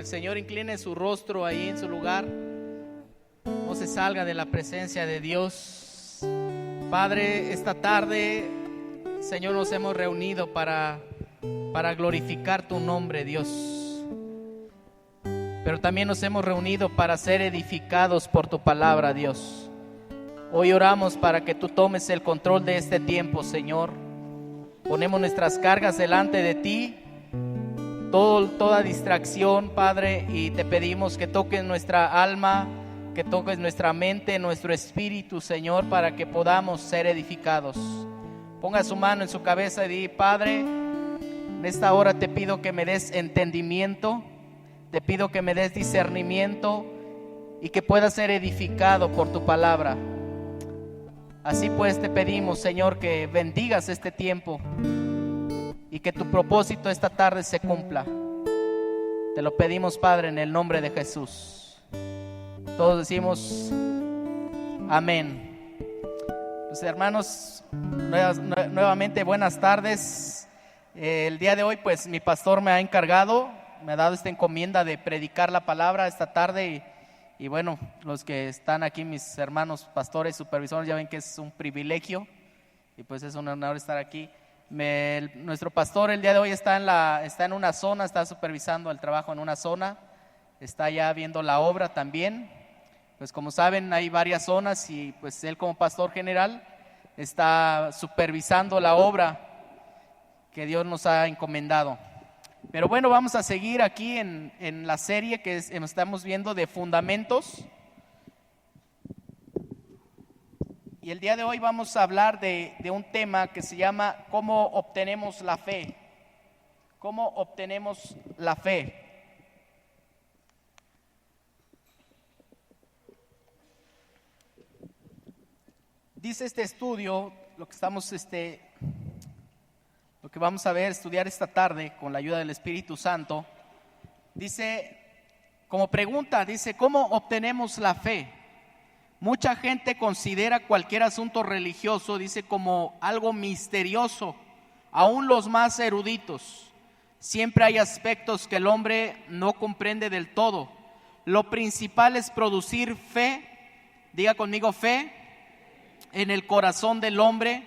el Señor incline su rostro ahí en su lugar, no se salga de la presencia de Dios. Padre, esta tarde, Señor, nos hemos reunido para glorificar tu nombre, Dios. Pero también nos hemos reunido para ser edificados por tu palabra, Dios. Hoy oramos para que tú tomes el control de este tiempo, Señor. Ponemos nuestras cargas delante de ti, toda distracción, Padre, y te pedimos que toques nuestra alma, que toques nuestra mente, nuestro espíritu, Señor, para que podamos ser edificados. Ponga su mano en su cabeza y di: Padre, en esta hora te pido que me des entendimiento, te pido que me des discernimiento y que pueda ser edificado por tu palabra. Así pues te pedimos, Señor, que bendigas este tiempo y que tu propósito esta tarde se cumpla. Te lo pedimos, Padre, en el nombre de Jesús. Todos decimos amén. Pues, hermanos, nuevamente buenas tardes. El día de hoy, pues mi pastor me ha encargado, me ha dado esta encomienda de predicar la palabra esta tarde y bueno, los que están aquí, mis hermanos pastores, supervisores, ya ven que es un privilegio y pues es un honor estar aquí. Nuestro pastor el día de hoy está en una zona, está supervisando el trabajo en una zona, está ya viendo la obra también. Pues como saben, hay varias zonas y pues él como pastor general está supervisando la obra que Dios nos ha encomendado. Pero bueno, vamos a seguir aquí en la serie que estamos viendo de fundamentos. Y el día de hoy vamos a hablar de un tema que se llama ¿cómo obtenemos la fe? ¿Cómo obtenemos la fe? Dice este estudio, lo que vamos a ver, estudiar esta tarde con la ayuda del Espíritu Santo, dice, como pregunta, dice, ¿cómo obtenemos la fe? Mucha gente considera cualquier asunto religioso, dice, como algo misterioso, aún los más eruditos. Siempre hay aspectos que el hombre no comprende del todo. Lo principal es producir fe, diga conmigo fe, en el corazón del hombre,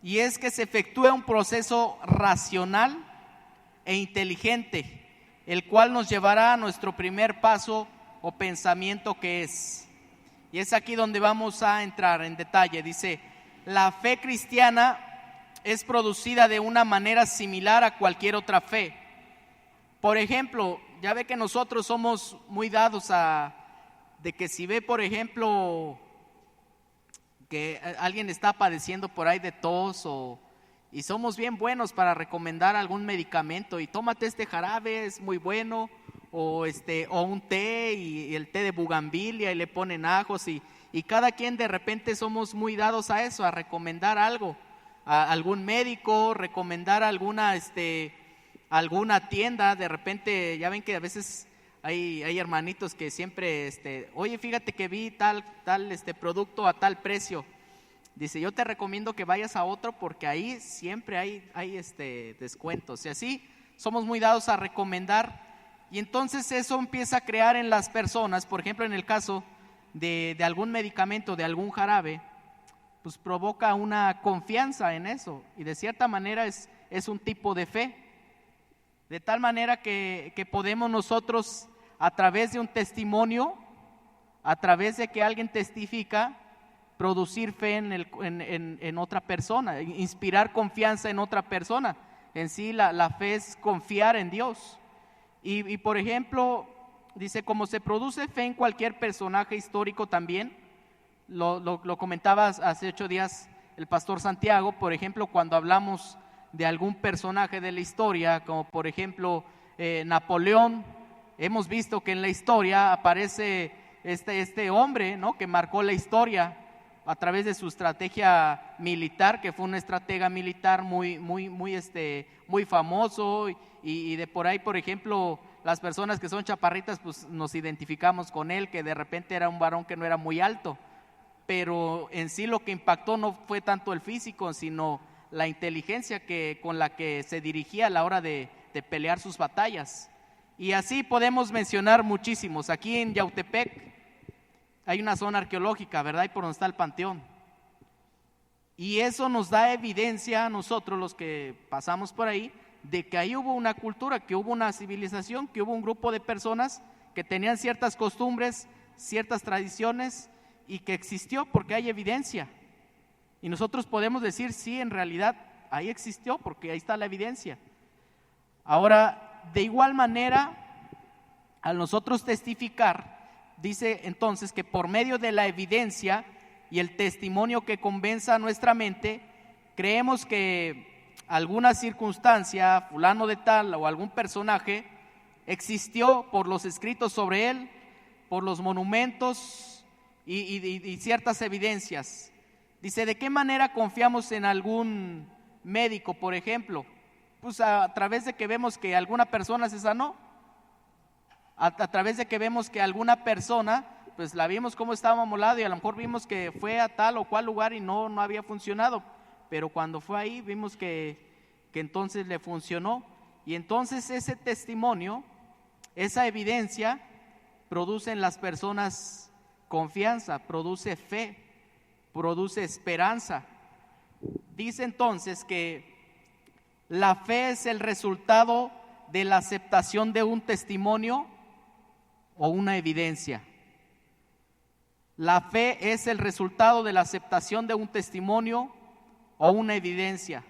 y es que se efectúe un proceso racional e inteligente, el cual nos llevará a nuestro primer paso o pensamiento, que es. Y es aquí donde vamos a entrar en detalle. Dice, la fe cristiana es producida de una manera similar a cualquier otra fe. Por ejemplo, ya ve que nosotros somos muy dados de que si ve, por ejemplo, que alguien está padeciendo por ahí de tos y somos bien buenos para recomendar algún medicamento y tómate este jarabe, es muy bueno, o un té y el té de bugambilia y le ponen ajos y cada quien de repente somos muy dados a eso, a recomendar algo, a algún médico, recomendar alguna tienda. De repente ya ven que a veces hay hermanitos que siempre, oye, fíjate que vi tal producto a tal precio. Dice, yo te recomiendo que vayas a otro porque ahí siempre hay descuentos. Y así somos muy dados a recomendar. Y entonces eso empieza a crear en las personas, por ejemplo, en el caso de algún medicamento, de algún jarabe, pues provoca una confianza en eso. Y de cierta manera es un tipo de fe. De tal manera que podemos nosotros, a través de un testimonio, a través de que alguien testifica, producir fe en otra persona, inspirar confianza en otra persona. En sí la fe es confiar en Dios. Y por ejemplo, dice, como se produce fe en cualquier personaje histórico también, lo comentaba hace 8 días el pastor Santiago, por ejemplo, cuando hablamos de algún personaje de la historia, como por ejemplo Napoleón, hemos visto que en la historia aparece este hombre, ¿no?, que marcó la historia a través de su estrategia militar, que fue un estratega militar muy famoso, y de por ahí, por ejemplo, las personas que son chaparritas, pues nos identificamos con él, que de repente era un varón que no era muy alto, pero en sí lo que impactó no fue tanto el físico, sino la inteligencia con la que se dirigía a la hora de pelear sus batallas. Y así podemos mencionar muchísimos. Aquí en Yautepec hay una zona arqueológica, ¿verdad? Y por donde está el panteón. Y eso nos da evidencia a nosotros, los que pasamos por ahí, de que ahí hubo una cultura, que hubo una civilización, que hubo un grupo de personas que tenían ciertas costumbres, ciertas tradiciones, y que existió porque hay evidencia. Y nosotros podemos decir, sí, en realidad ahí existió porque ahí está la evidencia. Ahora, de igual manera, al nosotros testificar, dice entonces que por medio de la evidencia y el testimonio que convenza a nuestra mente, creemos que alguna circunstancia, fulano de tal o algún personaje, existió por los escritos sobre él, por los monumentos y ciertas evidencias. Dice, ¿de qué manera confiamos en algún médico, por ejemplo? Pues a través de que vemos que alguna persona se sanó, a través de que vemos que alguna persona, pues la vimos cómo estaba molado y a lo mejor vimos que fue a tal o cual lugar y no había funcionado, pero cuando fue ahí vimos que entonces le funcionó. Y entonces ese testimonio, esa evidencia, produce en las personas confianza, produce fe, produce esperanza. Dice entonces que la fe es el resultado de la aceptación de un testimonio o una evidencia. La fe es el resultado de la aceptación de un testimonio o una evidencia.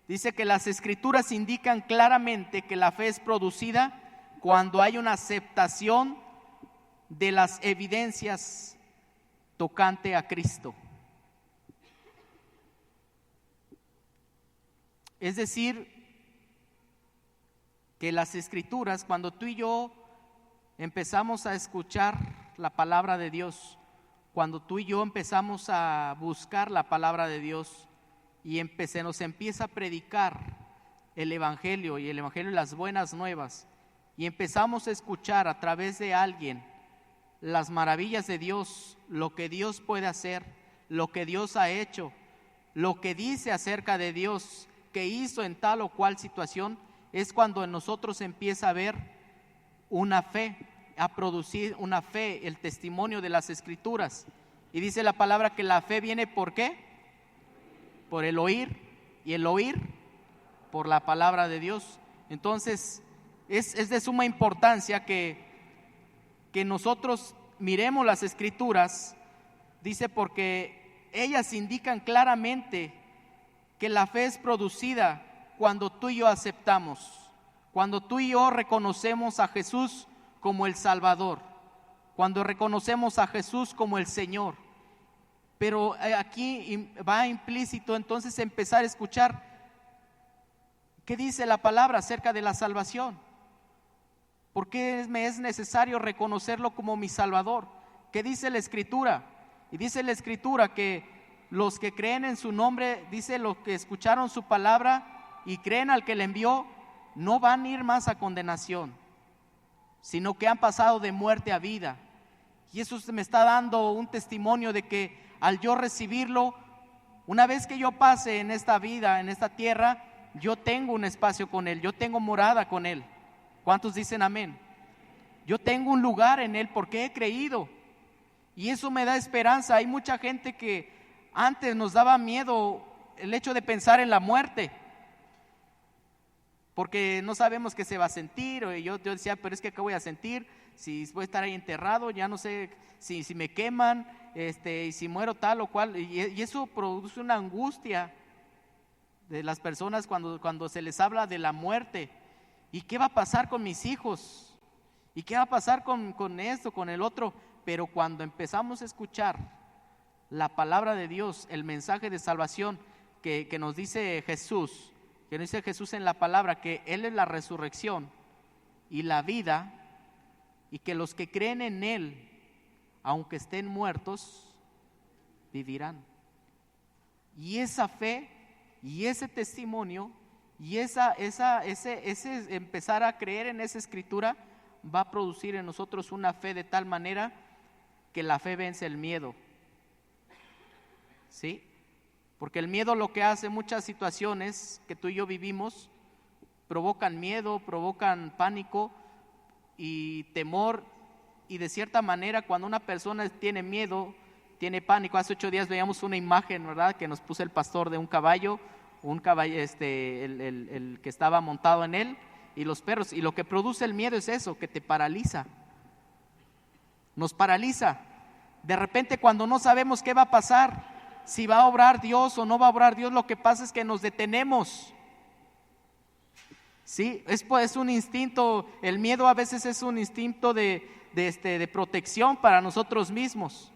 Dice que las escrituras indican claramente que la fe es producida cuando hay una aceptación de las evidencias tocante a Cristo. Es decir, que las escrituras, cuando tú y yo empezamos a escuchar la palabra de Dios, cuando tú y yo empezamos a buscar la palabra de Dios y se nos empieza a predicar el Evangelio y las buenas nuevas, y empezamos a escuchar a través de alguien las maravillas de Dios, lo que Dios puede hacer, lo que Dios ha hecho, lo que dice acerca de Dios que hizo en tal o cual situación, es cuando en nosotros empieza a haber una fe, a producir una fe, el testimonio de las escrituras. Y dice la palabra que la fe viene ¿por qué? Por el oír, y el oír por la palabra de Dios. Entonces es de suma importancia que nosotros miremos las escrituras, dice, porque ellas indican claramente que la fe es producida cuando tú y yo aceptamos, cuando tú y yo reconocemos a Jesús como el Salvador, cuando reconocemos a Jesús como el Señor. Pero aquí va implícito entonces empezar a escuchar qué dice la palabra acerca de la salvación. ¿Por qué me es necesario reconocerlo como mi Salvador? ¿Qué dice la Escritura? Y dice la Escritura que los que creen en su nombre, dice, los que escucharon su palabra y creen al que le envió, no van a ir más a condenación, sino que han pasado de muerte a vida. Y eso me está dando un testimonio de que al yo recibirlo, una vez que yo pase en esta vida, en esta tierra, yo tengo un espacio con Él, yo tengo morada con Él. ¿Cuántos dicen amén? Yo tengo un lugar en Él porque he creído. Y eso me da esperanza. Hay mucha gente que antes nos daba miedo el hecho de pensar en la muerte, porque no sabemos qué se va a sentir. O yo decía, pero es que ¿qué voy a sentir? Si voy a estar ahí enterrado, ya no sé si me queman, y si muero tal o cual. Y eso produce una angustia de las personas cuando se les habla de la muerte. ¿Y qué va a pasar con mis hijos? ¿Y qué va a pasar con esto, con el otro? Pero cuando empezamos a escuchar la palabra de Dios, el mensaje de salvación que nos dice Jesús, en la palabra, que Él es la resurrección y la vida, y que los que creen en Él, aunque estén muertos, vivirán. Y esa fe y ese testimonio y ese empezar a creer en esa escritura va a producir en nosotros una fe de tal manera que la fe vence el miedo. ¿Sí? Porque el miedo lo que hace, muchas situaciones que tú y yo vivimos provocan miedo, provocan pánico, y temor, y de cierta manera cuando una persona tiene miedo, tiene pánico. Hace 8 días veíamos una imagen, ¿verdad?, que nos puso el pastor de un caballo, el que estaba montado en él, y los perros, y lo que produce el miedo es eso, que te paraliza, nos paraliza. De repente cuando no sabemos qué va a pasar, si va a obrar Dios o no va a obrar Dios, lo que pasa es que nos detenemos. Sí, es un instinto, el miedo a veces es un instinto de protección para nosotros mismos,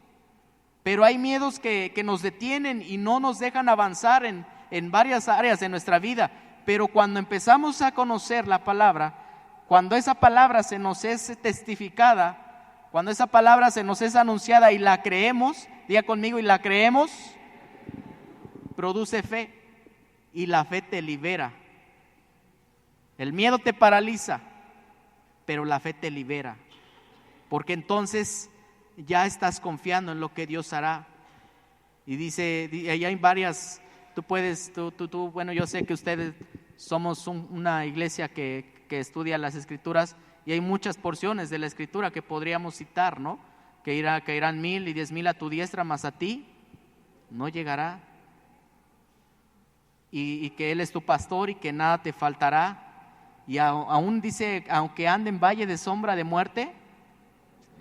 pero hay miedos que nos detienen y no nos dejan avanzar en varias áreas de nuestra vida. Pero cuando empezamos a conocer la palabra, cuando esa palabra se nos es testificada, cuando esa palabra se nos es anunciada y la creemos, diga conmigo, y la creemos, produce fe, y la fe te libera. El miedo te paraliza, pero la fe te libera, porque entonces ya estás confiando en lo que Dios hará. Y dice, ahí hay varias, bueno, yo sé que ustedes somos una iglesia que estudia las Escrituras, y hay muchas porciones de la Escritura que podríamos citar, ¿no? Que irán 1000 y 10,000 a tu diestra, mas a ti no llegará. Y que Él es tu pastor y que nada te faltará. Y aún dice, aunque ande en valle de sombra de muerte,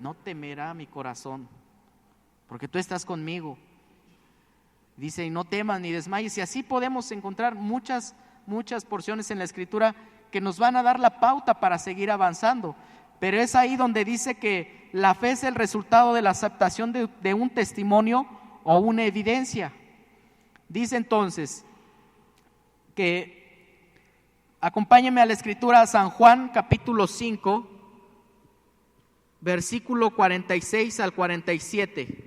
no temerá mi corazón, porque tú estás conmigo. Dice, y no temas ni desmayes. Y así podemos encontrar muchas porciones en la Escritura que nos van a dar la pauta para seguir avanzando. Pero es ahí donde dice que la fe es el resultado de la aceptación de un testimonio o una evidencia. Dice entonces que, acompáñenme a la Escritura, a San Juan capítulo 5, versículo 46 al 47.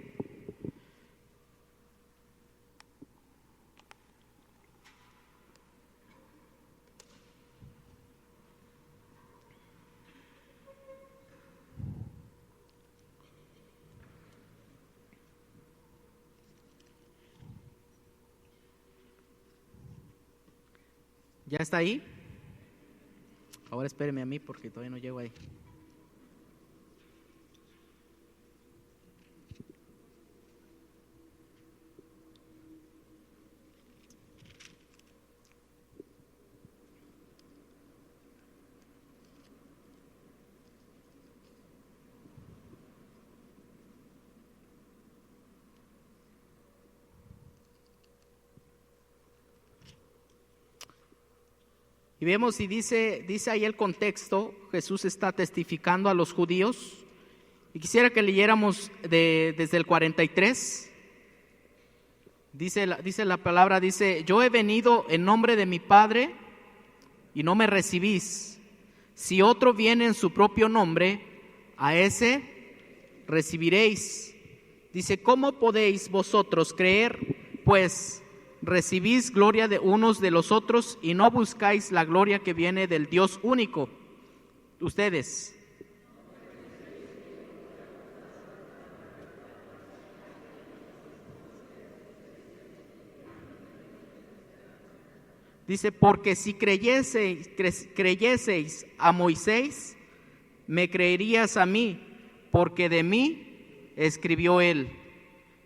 ¿Ya está ahí? Ahora espéreme a mí porque todavía no llego ahí. Y vemos y dice ahí el contexto. Jesús está testificando a los judíos, y quisiera que leyéramos desde el 43. Dice la palabra, dice: yo he venido en nombre de mi Padre y no me recibís. Si otro viene en su propio nombre, a ese recibiréis. Dice: ¿cómo podéis vosotros creer, pues recibís gloria de unos de los otros y no buscáis la gloria que viene del Dios único? Ustedes. Dice: porque si creyeseis a Moisés, me creerías a mí, porque de mí escribió él.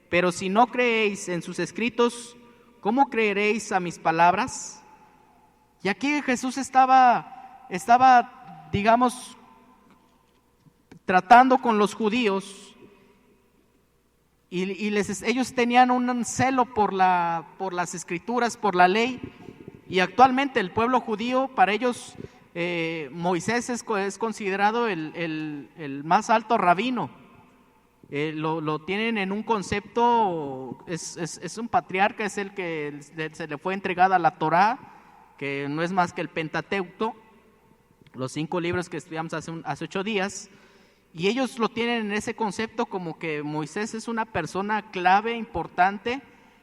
Pero si no creéis en sus escritos, ¿cómo creeréis a mis palabras? Y aquí Jesús estaba, digamos, tratando con los judíos, y ellos tenían un celo por las Escrituras, por la ley. Y actualmente el pueblo judío, para ellos, Moisés es considerado el más alto rabino. Lo tienen en un concepto, es un patriarca, es el que se le fue entregada la Torá, que no es más que el Pentateuco, los 5 libros que estudiamos hace 8 días. Y ellos lo tienen en ese concepto como que Moisés es una persona clave, importante,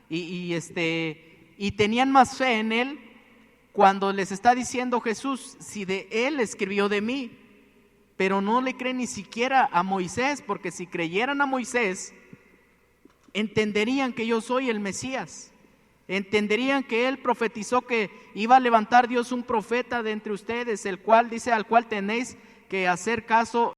y tenían más fe en él cuando les está diciendo Jesús: si de él escribió de mí. Pero no le creen ni siquiera a Moisés, porque si creyeran a Moisés, entenderían que yo soy el Mesías, entenderían que él profetizó que iba a levantar Dios un profeta de entre ustedes, el cual dice: al cual tenéis que hacer caso